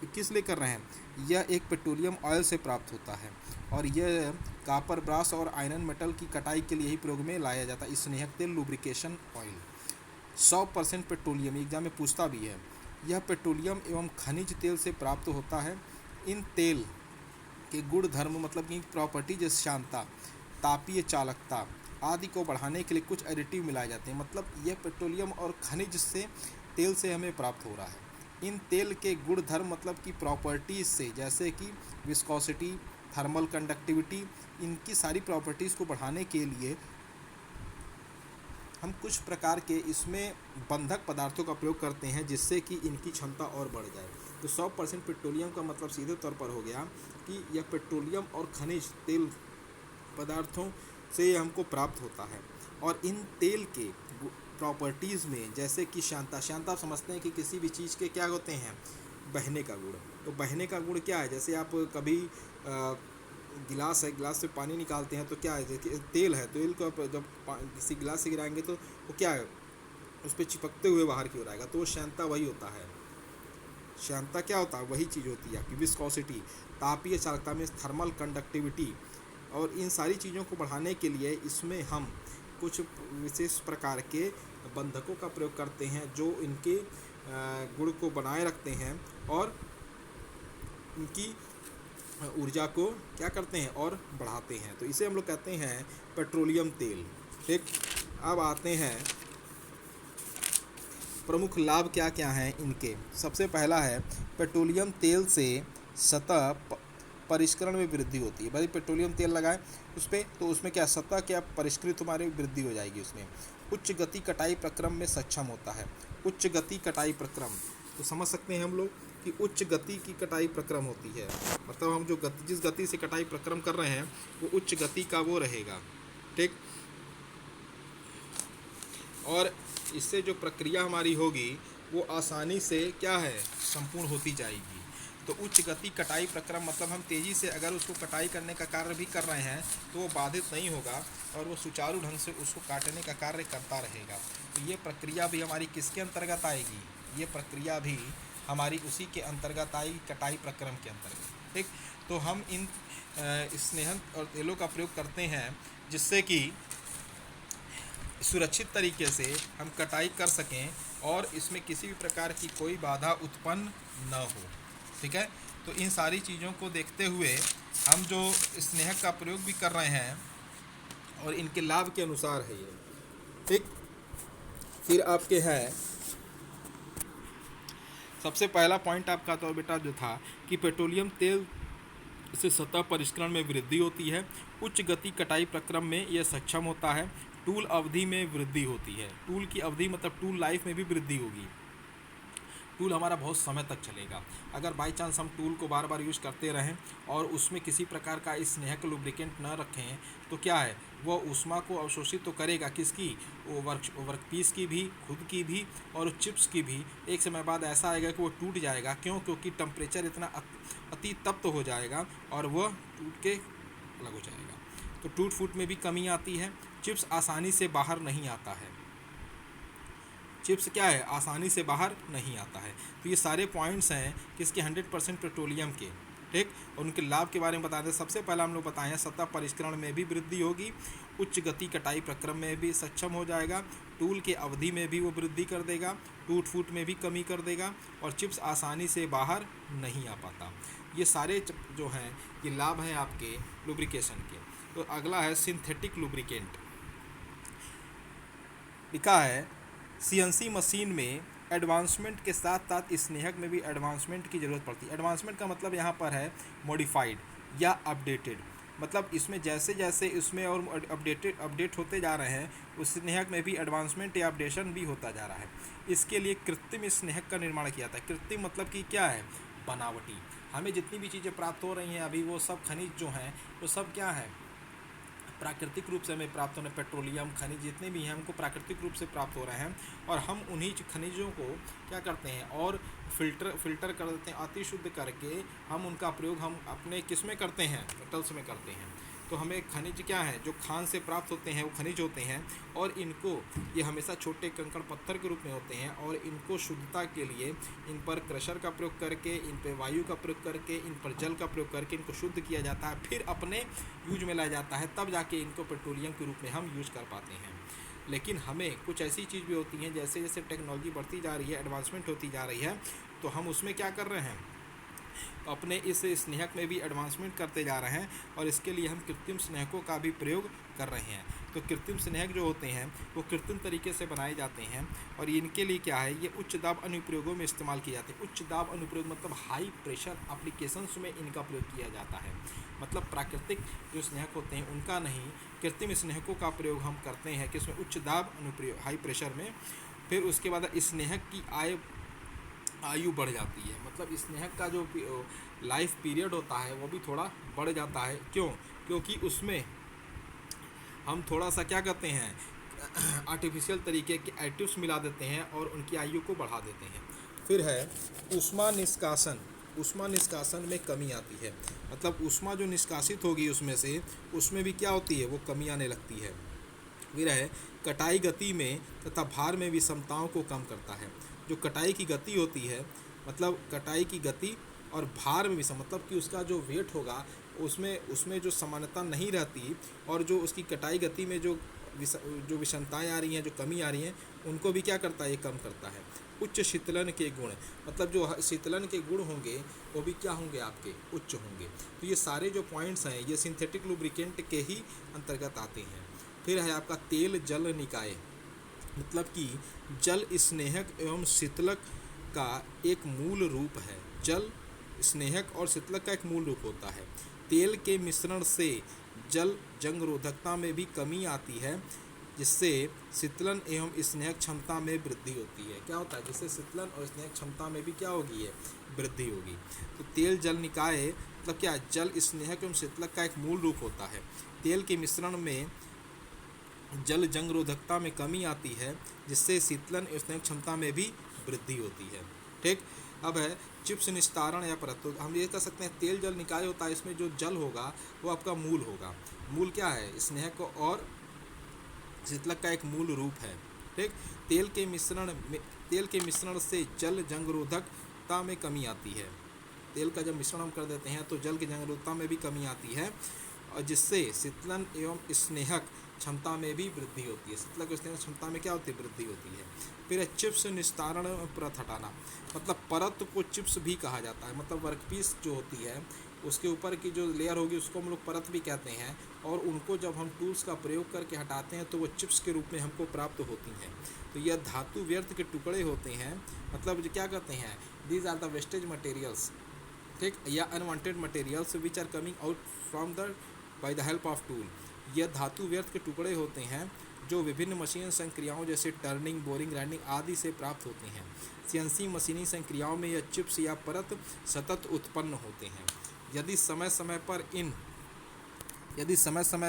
किस लिए कर रहे हैं, यह एक पेट्रोलियम ऑयल से प्राप्त होता है, और यह कॉपर, ब्रास और आयरन मेटल की कटाई के लिए ही प्रयोग में लाया जाता है। स्नेहक तेल, लुब्रिकेशन ऑयल। 100% पेट्रोलियम, एग्जाम में पूछता भी है। यह पेट्रोलियम एवं खनिज तेल से प्राप्त होता है। इन तेल के गुण धर्म मतलब कि प्रॉपर्टी, जैसे शांता, तापीय चालकता आदि को बढ़ाने के लिए कुछ एडिटिव मिलाए जाते हैं। मतलब यह पेट्रोलियम और खनिज से तेल से हमें प्राप्त हो रहा है। इन तेल के गुण धर्म मतलब कि प्रॉपर्टीज़ से, जैसे कि विस्कोसिटी, थर्मल कंडक्टिविटी, इनकी सारी प्रॉपर्टीज़ को बढ़ाने के लिए हम कुछ प्रकार के इसमें बंधक पदार्थों का प्रयोग करते हैं, जिससे कि इनकी क्षमता और बढ़ जाए। तो 100% पेट्रोलियम का मतलब सीधे तौर पर हो गया कि यह पेट्रोलियम और खनिज तेल पदार्थों से हमको प्राप्त होता है। और इन तेल के प्रॉपर्टीज़ में जैसे कि शांता आप समझते हैं कि किसी भी चीज़ के क्या होते हैं, बहने का गुण। तो बहने का गुण क्या है, जैसे आप कभी गिलास है, गिलास से पानी निकालते हैं तो क्या है, देखिए तेल है, तेल को आप जब किसी गिलास से गिराएंगे तो वो क्या है, उस पर चिपकते हुए बाहर की ओर आएगा, तो वो श्यानता वही होता है। श्यानता क्या होता है, वही चीज़ होती है कि विस्कोसिटी, तापीय चालकता में थर्मल कंडक्टिविटी, और इन सारी चीज़ों को बढ़ाने के लिए इसमें हम कुछ विशेष प्रकार के बंधकों का प्रयोग करते हैं, जो इनके गुण को बनाए रखते हैं और इनकी ऊर्जा को क्या करते हैं और बढ़ाते हैं। तो इसे हम लोग कहते हैं पेट्रोलियम तेल। ठीक, अब आते हैं प्रमुख लाभ क्या क्या हैं इनके। सबसे पहला है पेट्रोलियम तेल से सतह परिष्करण में वृद्धि होती है। भाई पेट्रोलियम तेल लगाएं उस पर तो उसमें क्या सतह क्या परिष्कृत हमारी वृद्धि हो जाएगी उसमें। उच्च गति कटाई प्रक्रम में सक्षम होता है। उच्च गति कटाई प्रक्रम तो समझ सकते हैं हम लोग कि उच्च गति की कटाई प्रक्रम होती है, मतलब हम जो गति जिस गति से कटाई प्रक्रम कर रहे हैं वो उच्च गति का वो रहेगा। ठीक, और इससे जो प्रक्रिया हमारी होगी वो आसानी से क्या है संपूर्ण होती जाएगी। तो उच्च गति कटाई प्रक्रम मतलब हम तेज़ी से अगर उसको कटाई करने का कार्य भी कर रहे हैं तो वो बाधित नहीं होगा और वो सुचारू ढंग से उसको काटने का कार्य करता रहेगा। तो ये प्रक्रिया भी हमारी किसके अंतर्गत आएगी, ये प्रक्रिया भी हमारी उसी के अंतर्गत आएगी, कटाई प्रक्रम के अंतर्गत। ठीक, तो हम इन स्नेहक और तेलों का प्रयोग करते हैं जिससे कि सुरक्षित तरीके से हम कटाई कर सकें और इसमें किसी भी प्रकार की कोई बाधा उत्पन्न न हो। ठीक है, तो इन सारी चीज़ों को देखते हुए हम जो स्नेहक का प्रयोग भी कर रहे हैं और इनके लाभ के अनुसार है ये। ठीक, फिर आपके हैं सबसे पहला पॉइंट आपका तो बेटा जो था कि पेट्रोलियम तेल से सतह परिष्करण में वृद्धि होती है। उच्च गति कटाई प्रक्रम में यह सक्षम होता है। टूल अवधि में वृद्धि होती है। टूल की अवधि मतलब टूल लाइफ में भी वृद्धि होगी। टूल हमारा बहुत समय तक चलेगा। अगर बाई चांस हम टूल को बार बार यूज़ करते रहें और उसमें किसी प्रकार का स्नेहक लुब्रिकेंट न रखें तो क्या है वो ऊष्मा को अवशोषित तो करेगा, किसकी, वो वर्कपीस की भी, खुद की भी और चिप्स की भी। एक समय बाद ऐसा आएगा कि वो टूट जाएगा। क्यों? क्योंकि टेम्परेचर इतना अति तप्त हो जाएगा और वह टूट के अलग हो जाएगा। तो टूट फूट में भी कमी आती है। चिप्स आसानी से बाहर नहीं आता है। चिप्स क्या है, आसानी से बाहर नहीं आता है। तो ये सारे पॉइंट्स हैं किसके, 100% पेट्रोलियम के। ठीक, और उनके लाभ के बारे में बता दें। सबसे पहला हम लोग बताए हैं सतह परिष्करण में भी वृद्धि होगी। उच्च गति कटाई प्रक्रम में भी सक्षम हो जाएगा। टूल के अवधि में भी वो वृद्धि कर देगा। टूट फूट में भी कमी कर देगा और चिप्स आसानी से बाहर नहीं आ पाता। ये सारे जो हैं ये लाभ हैं आपके लुब्रिकेशन के। तो अगला है सिंथेटिक लुब्रिकेंट। लिखा है सीएनसी मशीन में एडवांसमेंट के साथ साथ स्नेहक में भी एडवांसमेंट की ज़रूरत पड़ती है। एडवांसमेंट का मतलब यहाँ पर है मॉडिफाइड या अपडेटेड। मतलब इसमें जैसे जैसे इसमें और अपडेट होते जा रहे हैं उस स्नेहक में भी एडवांसमेंट या अपडेशन भी होता जा रहा है। इसके लिए कृत्रिम स्नेहक का निर्माण किया था। कृत्रिम मतलब कि क्या है, बनावटी। हमें जितनी भी चीज़ें प्राप्त हो रही हैं अभी वो सब खनिज जो हैं वो सब क्या है, प्राकृतिक रूप से हमें प्राप्त होने। पेट्रोलियम खनिज जितने भी हैं हमको प्राकृतिक रूप से प्राप्त हो रहे हैं और हम उन्हीं खनिजों को क्या करते हैं और फिल्टर कर देते हैं, अति शुद्ध करके हम उनका प्रयोग हम अपने किस में करते हैं, मेटल्स में करते हैं। तो हमें खनिज क्या है जो खान से प्राप्त होते हैं वो खनिज होते हैं और इनको ये हमेशा छोटे कंकड़ पत्थर के रूप में होते हैं और इनको शुद्धता के लिए इन पर क्रशर का प्रयोग करके, इन पर वायु का प्रयोग करके, इन पर जल का प्रयोग करके इनको शुद्ध किया जाता है, फिर अपने यूज में लाया जाता है, तब जाके इनको पेट्रोलियम के रूप में हम यूज़ कर पाते हैं। लेकिन हमें कुछ ऐसी चीज़ भी होती हैं जैसे जैसे टेक्नोलॉजी बढ़ती जा रही है, एडवांसमेंट होती जा रही है, तो हम उसमें क्या कर रहे हैं, अपने इस स्नेहक में भी एडवांसमेंट करते जा रहे हैं और इसके लिए हम कृत्रिम स्नेहकों का भी प्रयोग कर रहे हैं। तो कृत्रिम स्नेहक जो होते हैं वो कृत्रिम तरीके से बनाए जाते हैं और इनके लिए क्या है, ये उच्च दाब अनुप्रयोगों में इस्तेमाल किए जाते हैं। उच्च दाब अनुप्रयोग मतलब हाई प्रेशर एप्लीकेशंस में इनका प्रयोग किया जाता है। मतलब प्राकृतिक जो स्नेहक होते हैं उनका नहीं, कृत्रिम स्नेहकों का प्रयोग हम करते हैं कि उसमें उच्च दाब अनुप्रयोग हाई प्रेशर में। फिर उसके बाद स्नेहक की आयु बढ़ जाती है। मतलब स्नेहक का जो लाइफ पीरियड होता है वो भी थोड़ा बढ़ जाता है। क्यों? क्योंकि उसमें हम थोड़ा सा क्या करते हैं आर्टिफिशियल तरीके के एडिटिव्स मिला देते हैं और उनकी आयु को बढ़ा देते हैं। फिर है ऊष्मा निष्कासन। ऊष्मा निष्कासन में कमी आती है। मतलब ऊष्मा जो निष्कासित होगी उसमें से उसमें भी क्या होती है, वो कमी आने लगती है। फिर है कटाई गति में तथा भार में विषमताओं को कम करता है। जो कटाई की गति होती है, मतलब कटाई की गति और भार में विषम मतलब कि उसका जो वेट होगा उसमें जो समानता नहीं रहती और जो उसकी कटाई गति में जो जो विषमताएँ आ रही हैं, जो कमी आ रही हैं, उनको भी क्या करता है, ये कम करता है। उच्च शीतलन के गुण, मतलब जो शीतलन के गुण होंगे वो भी क्या होंगे, आपके उच्च होंगे। तो ये सारे जो पॉइंट्स हैं ये सिंथेटिक लुब्रिकेंट के ही अंतर्गत आते हैं। फिर है आपका तेल जल निकाय, मतलब कि जल स्नेहक एवं शीतलक का एक मूल रूप है। जल स्नेहक और शीतलक का एक मूल रूप होता है। तेल के मिश्रण से जल जंग रोधकता में भी कमी आती है, जिससे शीतलन एवं स्नेहक क्षमता में वृद्धि होती है। क्या होता है, जिससे शीतलन और स्नेहक क्षमता में भी क्या होगी, है वृद्धि होगी। तो तेल जल निकाय मतलब क्या, जल स्नेहक एवं शीतलक का एक मूल रूप होता है। तेल के मिश्रण में जल जंग रोधकता में कमी आती है, जिससे शीतलन एवं स्नेहक क्षमता में भी वृद्धि होती है। ठीक, अब है चिप्स निस्तारण या परत। तो हम ये कह सकते हैं तेल जल निकाय होता है, इसमें जो जल होगा वो आपका मूल होगा। मूल क्या है, स्नेहक और शीतलक का एक मूल रूप है। ठीक, तेल के मिश्रण से जल जंगरोधकता में कमी आती है। तेल का जब मिश्रण हम कर देते हैं तो जल की जंगरोधकता में भी कमी आती है, और जिससे शीतलन एवं स्नेहक क्षमता में भी वृद्धि होती है। शीतलक स्नेहक क्षमता में क्या होती है, वृद्धि होती है। फिर है चिप्स निस्तारण परत हटाना, मतलब परत को चिप्स भी कहा जाता है। मतलब वर्कपीस जो होती है उसके ऊपर की जो लेयर होगी उसको हम लोग परत भी कहते हैं, और उनको जब हम टूल्स का प्रयोग करके हटाते हैं तो वो चिप्स के रूप में हमको प्राप्त होती हैं। तो यह धातु व्यर्थ के टुकड़े होते हैं, मतलब जो क्या कहते हैं, these are the wastage materials. ठीक, या unwanted materials which are coming out from the by the help of tool. यह धातु व्यर्थ के टुकड़े होते हैं जो विभिन्न मशीन संक्रियाओं जैसे टर्निंग, बोरिंग, ग्राइंडिंग आदि से प्राप्त होते हैं। सीएनसी मशीनी संक्रियाओं में यह चिप्स या परत सतत उत्पन्न होते हैं। यदि समय समय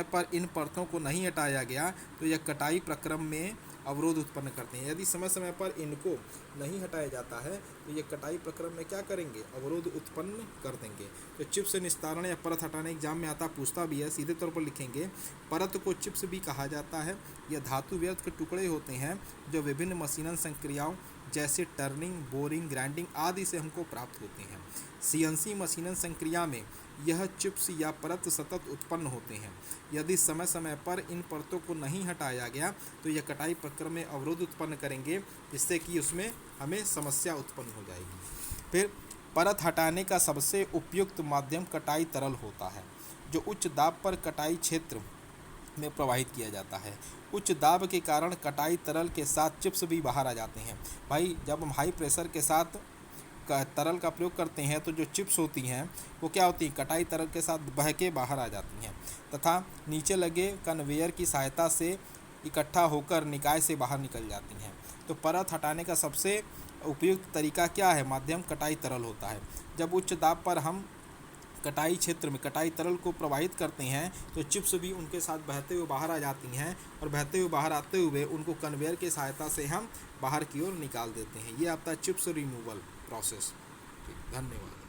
पर इन परतों को नहीं हटाया गया तो यह कटाई प्रक्रम में अवरोध उत्पन्न करते हैं। यदि समय समय पर इनको नहीं हटाया जाता है तो ये कटाई प्रक्रम में क्या करेंगे, अवरोध उत्पन्न कर देंगे। तो चिप्स निस्तारण या परत हटाने एग्जाम में आता, पूछता भी है, सीधे तौर पर लिखेंगे परत को चिप्स भी कहा जाता है। यह धातु व्यर्थ के टुकड़े होते हैं जो विभिन्न मशीनन संक्रियाओं जैसे टर्निंग, बोरिंग, ग्राइंडिंग आदि से हमको प्राप्त होते हैं। सीएनसी मशीनन संक्रिया में यह चिप्स या परत सतत उत्पन्न होते हैं। यदि समय समय पर इन परतों को नहीं हटाया गया तो यह कटाई प्रक्रम में अवरोध उत्पन्न करेंगे, जिससे कि उसमें हमें समस्या उत्पन्न हो जाएगी। फिर परत हटाने का सबसे उपयुक्त माध्यम कटाई तरल होता है, जो उच्च दाब पर कटाई क्षेत्र में प्रवाहित किया जाता है। उच्च दाब के कारण कटाई तरल के साथ चिप्स भी बाहर आ जाते हैं। भाई, जब हम हाई प्रेशर के साथ तरल का प्रयोग करते हैं तो जो चिप्स होती हैं वो क्या होती हैं, कटाई तरल के साथ बह के बाहर आ जाती हैं तथा नीचे लगे कन्वेयर की सहायता से इकट्ठा होकर निकाय से बाहर निकल जाती हैं। तो परत हटाने का सबसे उपयुक्त तरीका क्या है, माध्यम कटाई तरल होता है। जब उच्च दाब पर हम कटाई क्षेत्र में कटाई तरल को प्रवाहित करते हैं तो चिप्स भी उनके साथ बहते हुए बाहर आ जाती हैं, और बहते हुए बाहर आते हुए उनको कन्वेयर की सहायता से हम बाहर की ओर निकाल देते हैं। ये आपका चिप्स रिमूवल प्रोसेस। धन्यवाद।